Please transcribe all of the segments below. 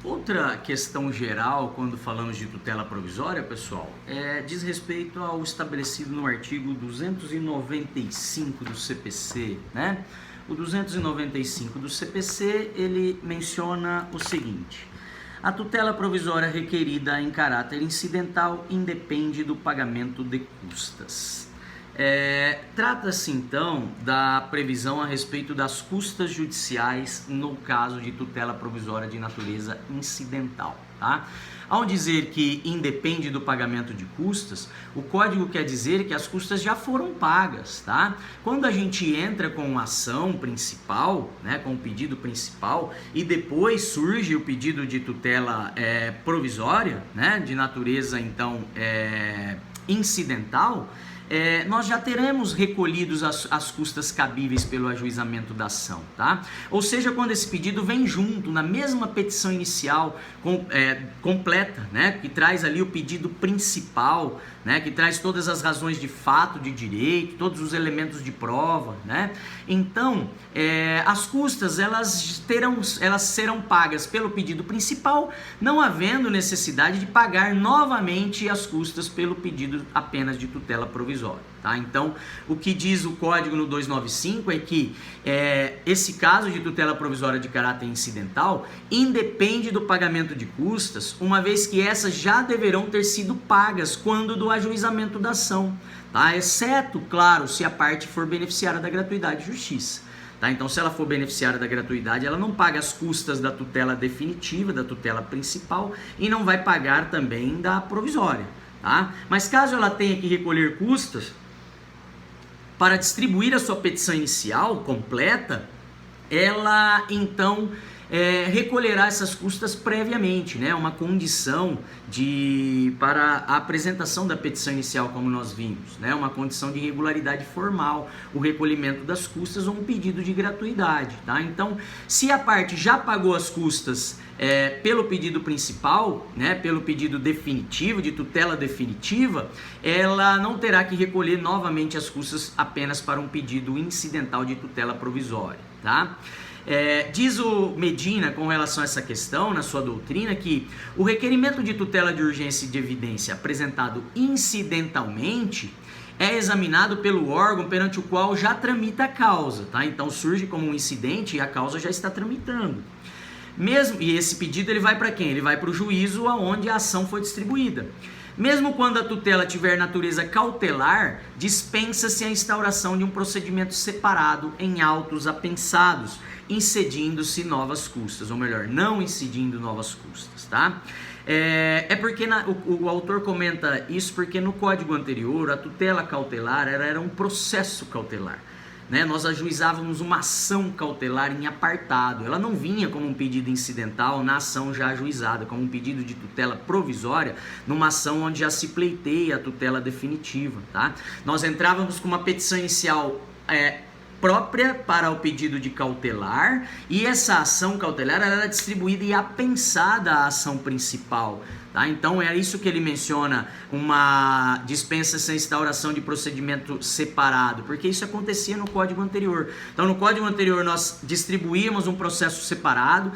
Outra questão geral, quando falamos de tutela provisória, pessoal, diz respeito ao estabelecido no artigo 295 do CPC, né? O 295 do CPC, ele menciona o seguinte: a tutela provisória requerida em caráter incidental independe do pagamento de custas. Trata-se então da previsão a respeito das custas judiciais no caso de tutela provisória de natureza incidental, tá? Ao dizer que independe do pagamento de custas, o código quer dizer que as custas já foram pagas, tá? Quando a gente entra com uma ação principal, né, com o pedido principal, e depois surge o pedido de tutela provisória, né, de natureza então incidental, nós já teremos recolhidos as custas cabíveis pelo ajuizamento da ação, tá? Ou seja, quando esse pedido vem junto, na mesma petição inicial completa, né? Que traz ali o pedido principal, né? Que traz todas as razões de fato, de direito, todos os elementos de prova, né? Então, as custas, elas serão pagas pelo pedido principal, não havendo necessidade de pagar novamente as custas pelo pedido apenas de tutela provisória. Tá? Então, o que diz o código no 295 é que esse caso de tutela provisória de caráter incidental independe do pagamento de custas, uma vez que essas já deverão ter sido pagas quando do ajuizamento da ação, tá? Exceto, claro, se a parte for beneficiária da gratuidade de justiça. Tá? Então, se ela for beneficiária da gratuidade, ela não paga as custas da tutela definitiva, da tutela principal, e não vai pagar também da provisória. Tá? Mas caso ela tenha que recolher custas para distribuir a sua petição inicial completa, ela então recolherá essas custas previamente, né? Uma condição para a apresentação da petição inicial, como nós vimos, né? Uma condição de regularidade formal, o recolhimento das custas ou um pedido de gratuidade, tá? Então, se a parte já pagou as custas pelo pedido principal, né, pelo pedido definitivo, de tutela definitiva, ela não terá que recolher novamente as custas apenas para um pedido incidental de tutela provisória, tá? Diz o Medina com relação a essa questão, na sua doutrina, que o requerimento de tutela de urgência e de evidência apresentado incidentalmente é examinado pelo órgão perante o qual já tramita a causa, tá? Então surge como um incidente e a causa já está tramitando. E esse pedido ele vai para quem? Ele vai para o juízo aonde a ação foi distribuída. Mesmo quando a tutela tiver natureza cautelar, dispensa-se a instauração de um procedimento separado em autos apensados, incidindo-se novas custas, ou melhor, não incidindo novas custas, tá? Porque o autor comenta isso porque no código anterior a tutela cautelar era um processo cautelar. Né? Nós ajuizávamos uma ação cautelar em apartado, ela não vinha como um pedido incidental na ação já ajuizada, como um pedido de tutela provisória numa ação onde já se pleiteia a tutela definitiva, tá? Nós entrávamos com uma petição inicial própria para o pedido de cautelar e essa ação cautelar era distribuída e apensada à ação principal. Tá? Então é isso que ele menciona, uma dispensa sem instauração de procedimento separado, porque isso acontecia no código anterior. Então no código anterior nós distribuíamos um processo separado,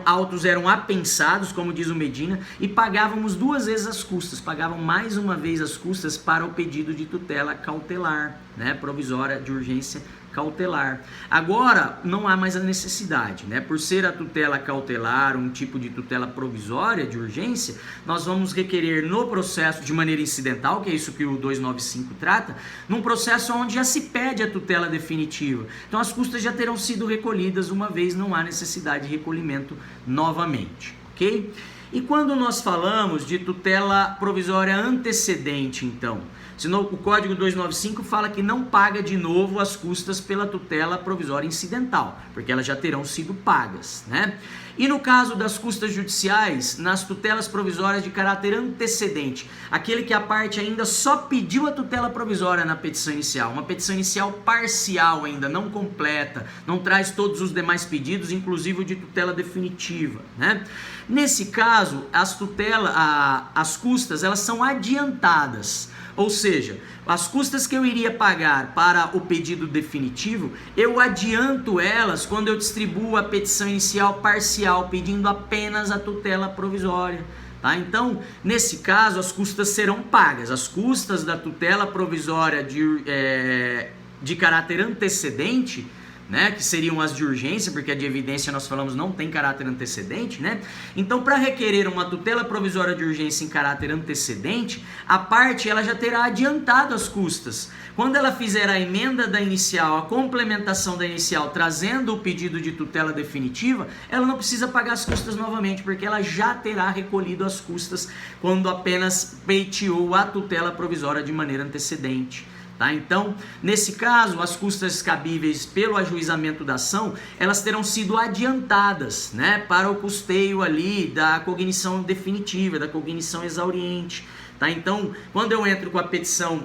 autos eram apensados, como diz o Medina, e pagávamos duas vezes as custas, pagavam mais uma vez as custas para o pedido de tutela cautelar, né? Provisória de urgência cautelar. Agora não há mais a necessidade, né? Por ser a tutela cautelar um tipo de tutela provisória de urgência, nós vamos requerer no processo de maneira incidental, que é isso que o 295 trata, num processo onde já se pede a tutela definitiva. Então as custas já terão sido recolhidas uma vez, não há necessidade de recolhimento novamente, ok? E quando nós falamos de tutela provisória antecedente, então, senão o código 295 fala que não paga de novo as custas pela tutela provisória incidental, porque elas já terão sido pagas, né? E no caso das custas judiciais, nas tutelas provisórias de caráter antecedente, aquele que a parte ainda só pediu a tutela provisória na petição inicial, uma petição inicial parcial ainda, não completa, não traz todos os demais pedidos, inclusive o de tutela definitiva, né? Nesse caso, as custas elas são adiantadas. Ou seja, as custas que eu iria pagar para o pedido definitivo, eu adianto elas quando eu distribuo a petição inicial parcial, pedindo apenas a tutela provisória. Tá? Então, nesse caso, as custas serão pagas. As custas da tutela provisória de caráter antecedente, né, que seriam as de urgência, porque a de evidência nós falamos não tem caráter antecedente, né? Então, para requerer uma tutela provisória de urgência em caráter antecedente, a parte ela já terá adiantado as custas. Quando ela fizer a emenda da inicial, a complementação da inicial, trazendo o pedido de tutela definitiva, ela não precisa pagar as custas novamente, porque ela já terá recolhido as custas quando apenas pleiteou a tutela provisória de maneira antecedente. Tá? Então, nesse caso, as custas cabíveis pelo ajuizamento da ação, elas terão sido adiantadas, né, para o custeio ali da cognição definitiva, da cognição exauriente. Tá? Então, quando eu entro com a petição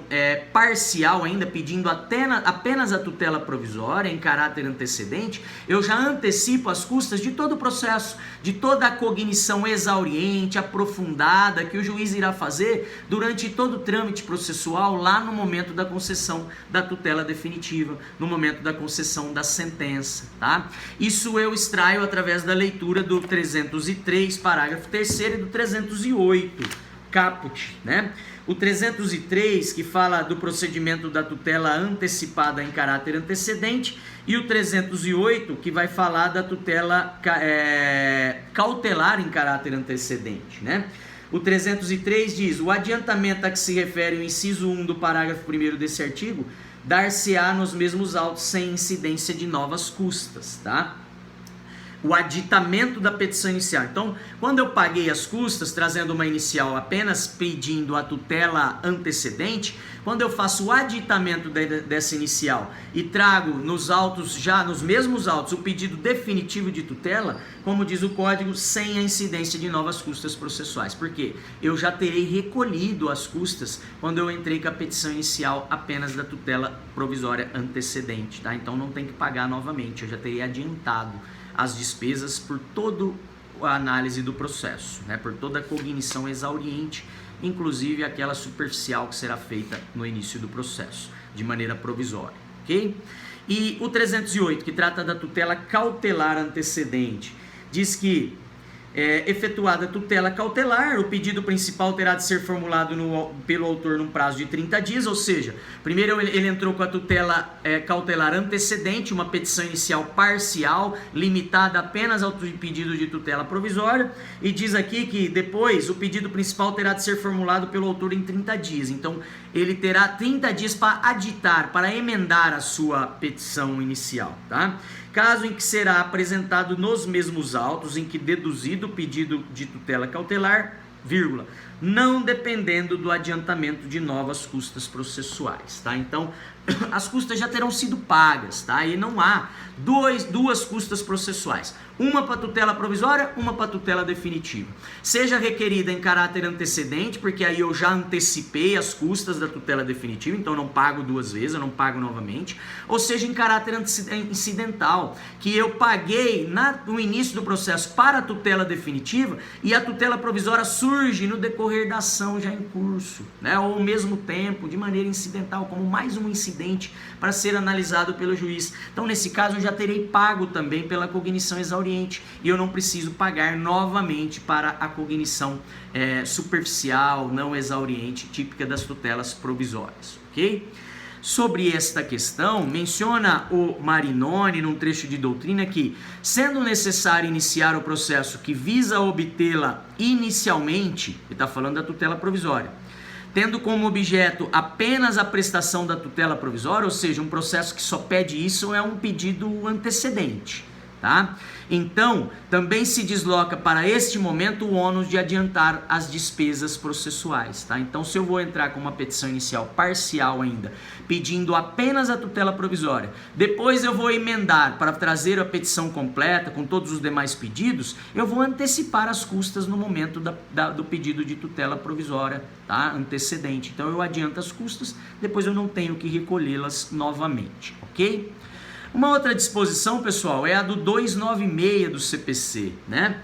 parcial ainda, pedindo apenas a tutela provisória em caráter antecedente, eu já antecipo as custas de todo o processo, de toda a cognição exauriente, aprofundada, que o juiz irá fazer durante todo o trâmite processual, lá no momento da concessão da tutela definitiva, no momento da concessão da sentença. Tá? Isso eu extraio através da leitura do 303, parágrafo 3º, e do 308. Caput, né? O 303, que fala do procedimento da tutela antecipada em caráter antecedente, e o 308, que vai falar da tutela cautelar em caráter antecedente, né? O 303 diz: o adiantamento a que se refere o inciso 1 do parágrafo 1º desse artigo dar-se-á nos mesmos autos sem incidência de novas custas, tá? O aditamento da petição inicial. Então, quando eu paguei as custas, trazendo uma inicial apenas pedindo a tutela antecedente, quando eu faço o aditamento dessa inicial e trago nos autos, já nos mesmos autos, o pedido definitivo de tutela, como diz o código, sem a incidência de novas custas processuais. Por quê? Eu já terei recolhido as custas quando eu entrei com a petição inicial apenas da tutela provisória antecedente, tá? Então não tem que pagar novamente, eu já terei adiantado as despesas por toda a análise do processo, né? Por toda a cognição exauriente, inclusive aquela superficial que será feita no início do processo, de maneira provisória, ok? E o 308, que trata da tutela cautelar antecedente, diz que efetuada a tutela cautelar, o pedido principal terá de ser formulado pelo autor num prazo de 30 dias, ou seja, primeiro ele entrou com a tutela cautelar antecedente, uma petição inicial parcial, limitada apenas ao pedido de tutela provisória, e diz aqui que depois o pedido principal terá de ser formulado pelo autor em 30 dias, então ele terá 30 dias para aditar, para emendar a sua petição inicial, tá? Caso em que será apresentado nos mesmos autos em que deduzido o pedido de tutela cautelar, vírgula, não dependendo do adiantamento de novas custas processuais, tá? Então, as custas já terão sido pagas, tá? E não há duas custas processuais, uma para tutela provisória, uma para tutela definitiva. Seja requerida em caráter antecedente, porque aí eu já antecipei as custas da tutela definitiva, então eu não pago duas vezes, eu não pago novamente, ou seja em caráter incidental, que eu paguei no início do processo para a tutela definitiva e a tutela provisória surge no decorrer da ação já em curso, né? Ou ao mesmo tempo, de maneira incidental, como mais um incidente para ser analisado pelo juiz. Então, nesse caso, eu já terei pago também pela cognição exauriente e eu não preciso pagar novamente para a cognição superficial, não exauriente, típica das tutelas provisórias, ok? Sobre esta questão, menciona o Marinoni, num trecho de doutrina, que, sendo necessário iniciar o processo que visa obtê-la inicialmente, ele está falando da tutela provisória, tendo como objeto apenas a prestação da tutela provisória, ou seja, um processo que só pede isso é um pedido antecedente, tá? Então, também se desloca para este momento o ônus de adiantar as despesas processuais, tá? Então, se eu vou entrar com uma petição inicial parcial ainda, pedindo apenas a tutela provisória, depois eu vou emendar para trazer a petição completa com todos os demais pedidos, eu vou antecipar as custas no momento do pedido de tutela provisória, tá? Antecedente. Então, eu adianto as custas, depois eu não tenho que recolhê-las novamente, ok? Uma outra disposição, pessoal, é a do 296 do CPC, né?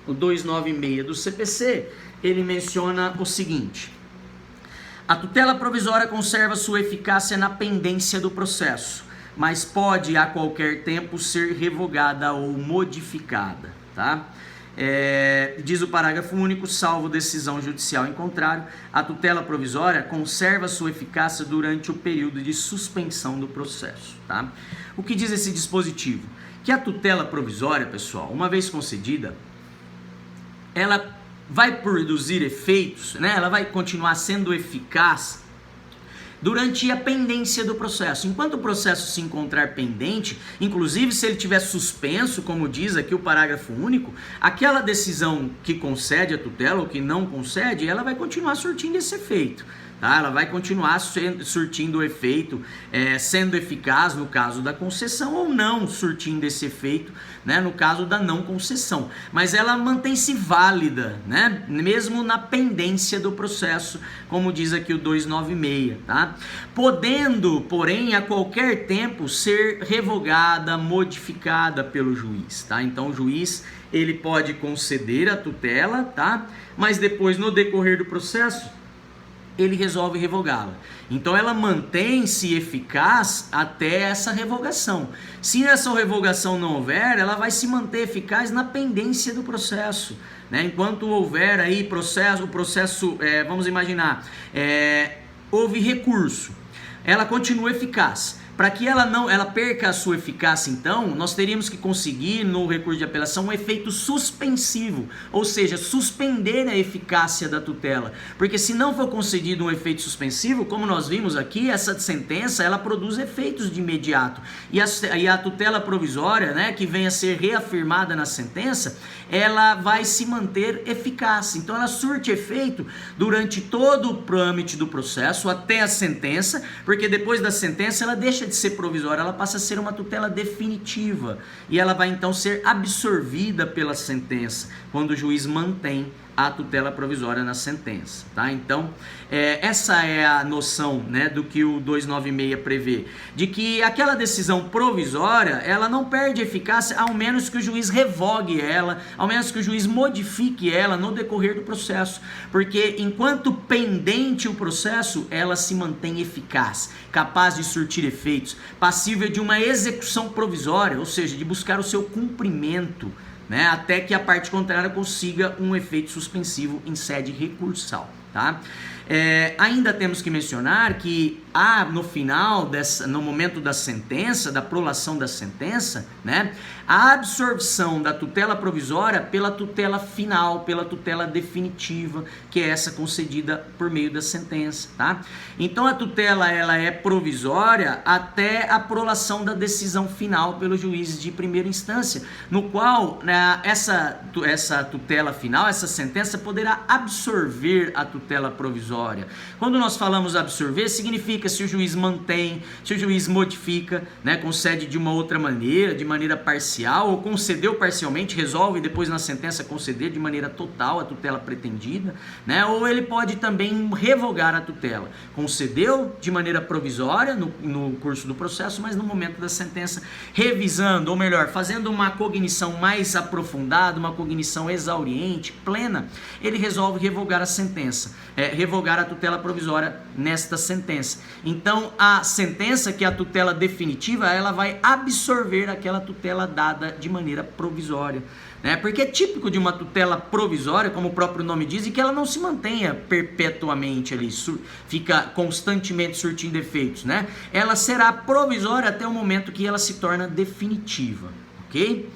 O 296 do CPC, ele menciona o seguinte: A tutela provisória conserva sua eficácia na pendência do processo, mas pode a qualquer tempo ser revogada ou modificada, tá? Diz o parágrafo único, salvo decisão judicial em contrário, a tutela provisória conserva sua eficácia durante o período de suspensão do processo, tá? O que diz esse dispositivo? Que a tutela provisória, pessoal, uma vez concedida, ela vai produzir efeitos, né? Ela vai continuar sendo eficaz durante a pendência do processo. Enquanto o processo se encontrar pendente, inclusive se ele tiver suspenso, como diz aqui o parágrafo único, aquela decisão que concede a tutela ou que não concede, ela vai continuar surtindo esse efeito. Tá? Ela vai continuar surtindo o efeito, sendo eficaz no caso da concessão ou não surtindo esse efeito, né, no caso da não concessão. Mas ela mantém-se válida, né, mesmo na pendência do processo, como diz aqui o 296. Tá? Podendo, porém, a qualquer tempo ser revogada, modificada pelo juiz. Tá? Então o juiz ele pode conceder a tutela, tá? Mas depois, no decorrer do processo, ele resolve revogá-la. Então ela mantém-se eficaz até essa revogação. Se essa revogação não houver, ela vai se manter eficaz na pendência do processo, né? Enquanto houver aí o processo, vamos imaginar, houve recurso, ela continua eficaz. Para que ela perca a sua eficácia, então, nós teríamos que conseguir, no recurso de apelação, um efeito suspensivo, ou seja, suspender a eficácia da tutela. Porque se não for concedido um efeito suspensivo, como nós vimos aqui, essa sentença, ela produz efeitos de imediato. E a tutela provisória, né, que venha a ser reafirmada na sentença, ela vai se manter eficaz. Então, ela surte efeito durante todo o trâmite do processo, até a sentença, porque depois da sentença, ela deixa de ser provisória, ela passa a ser uma tutela definitiva e ela vai então ser absorvida pela sentença quando o juiz mantém a tutela provisória na sentença, tá? Então, essa é a noção, né, do que o 296 prevê, de que aquela decisão provisória, ela não perde eficácia ao menos que o juiz revogue ela, ao menos que o juiz modifique ela no decorrer do processo, porque enquanto pendente o processo, ela se mantém eficaz, capaz de surtir efeitos, passível de uma execução provisória, ou seja, de buscar o seu cumprimento, né, até que a parte contrária consiga um efeito suspensivo em sede recursal, tá? Ainda temos que mencionar que no final, no momento da sentença, da prolação da sentença, né, a absorção da tutela provisória pela tutela final, pela tutela definitiva, que é essa concedida por meio da sentença, tá? Então a tutela ela é provisória até a prolação da decisão final pelo juiz de primeira instância, no qual, né, essa tutela final, essa sentença poderá absorver a tutela provisória. Quando nós falamos absorver, significa se o juiz mantém, se o juiz modifica, né, concede de uma outra maneira, de maneira parcial, ou concedeu parcialmente, resolve depois na sentença conceder de maneira total a tutela pretendida, né, ou ele pode também revogar a tutela. Concedeu de maneira provisória no curso do processo, mas no momento da sentença, revisando, ou melhor, fazendo uma cognição mais aprofundada, uma cognição exauriente, plena, ele resolve revogar a sentença, revogar a tutela provisória nesta sentença. Então, a sentença, que é a tutela definitiva, ela vai absorver aquela tutela dada de maneira provisória, né? Porque é típico de uma tutela provisória, como o próprio nome diz, e que ela não se mantenha perpetuamente ali, fica constantemente surtindo efeitos, né? Ela será provisória até o momento que ela se torna definitiva, ok?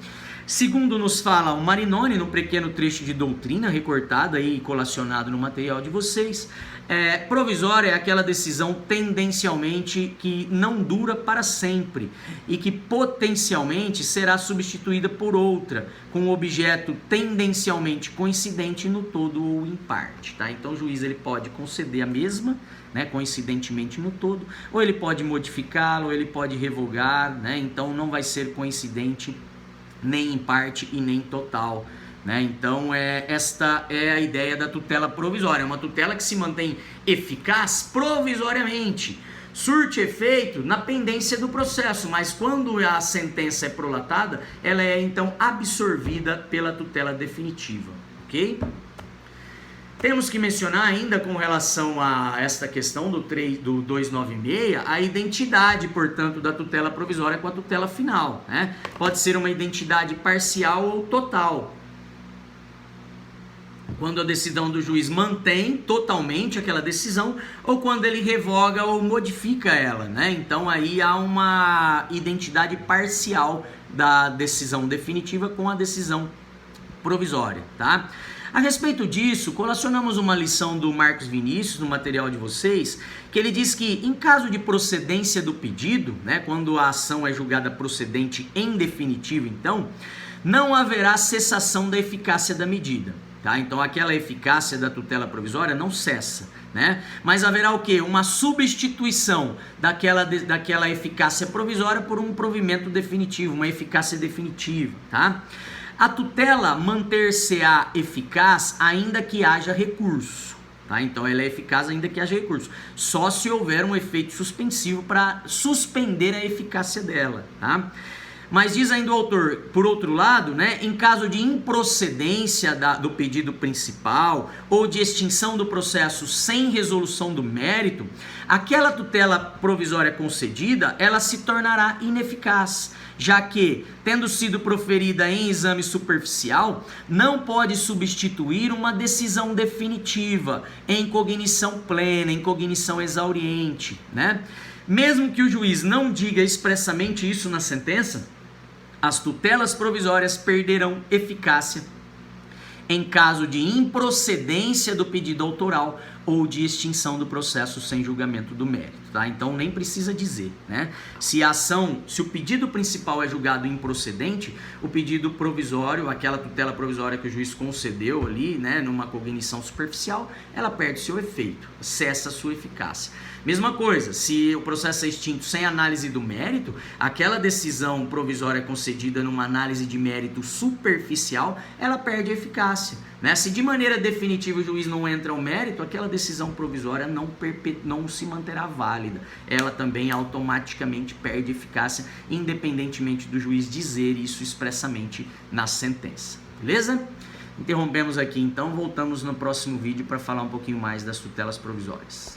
Segundo nos fala o Marinoni, no pequeno trecho de doutrina recortado aí e colacionado no material de vocês, provisória é aquela decisão tendencialmente que não dura para sempre e que potencialmente será substituída por outra, com um objeto tendencialmente coincidente no todo ou em parte, tá? Então o juiz ele pode conceder a mesma, né, coincidentemente no todo, ou ele pode modificá-la, ou ele pode revogar, né? Então não vai ser coincidente nem em parte e nem total, né? Então esta é a ideia da tutela provisória, uma tutela que se mantém eficaz provisoriamente, surte efeito na pendência do processo, mas quando a sentença é prolatada, ela é então absorvida pela tutela definitiva, ok? Temos que mencionar ainda com relação a esta questão do 296, a identidade, portanto, da tutela provisória com a tutela final, né? Pode ser uma identidade parcial ou total. Quando a decisão do juiz mantém totalmente aquela decisão ou quando ele revoga ou modifica ela, né? Então aí há uma identidade parcial da decisão definitiva com a decisão provisória, tá? A respeito disso, colacionamos uma lição do Marcos Vinícius no material de vocês, que ele diz que em caso de procedência do pedido, né, quando a ação é julgada procedente em definitivo, então, não haverá cessação da eficácia da medida, tá? Então aquela eficácia da tutela provisória não cessa, né? Mas haverá o quê? Uma substituição daquela eficácia provisória por um provimento definitivo, uma eficácia definitiva, tá? A tutela manter-se-á eficaz ainda que haja recurso, tá? Então ela é eficaz ainda que haja recurso, só se houver um efeito suspensivo para suspender a eficácia dela, tá? Mas diz ainda o autor, por outro lado, né, em caso de improcedência do pedido principal ou de extinção do processo sem resolução do mérito, aquela tutela provisória concedida, ela se tornará ineficaz, já que, tendo sido proferida em exame superficial, não pode substituir uma decisão definitiva em cognição plena, em cognição exauriente, né? Mesmo que o juiz não diga expressamente isso na sentença, as tutelas provisórias perderão eficácia em caso de improcedência do pedido autoral ou de extinção do processo sem julgamento do mérito, tá? Então nem precisa dizer, né? Se o pedido principal é julgado improcedente, o pedido provisório, aquela tutela provisória que o juiz concedeu ali, né, numa cognição superficial, ela perde seu efeito, cessa sua eficácia. Mesma coisa, se o processo é extinto sem análise do mérito, aquela decisão provisória concedida numa análise de mérito superficial, ela perde a eficácia, né? Se de maneira definitiva o juiz não entra ao mérito, aquela decisão provisória não se manterá válida. Ela também automaticamente perde eficácia, independentemente do juiz dizer isso expressamente na sentença. Beleza? Interrompemos aqui então, voltamos no próximo vídeo para falar um pouquinho mais das tutelas provisórias.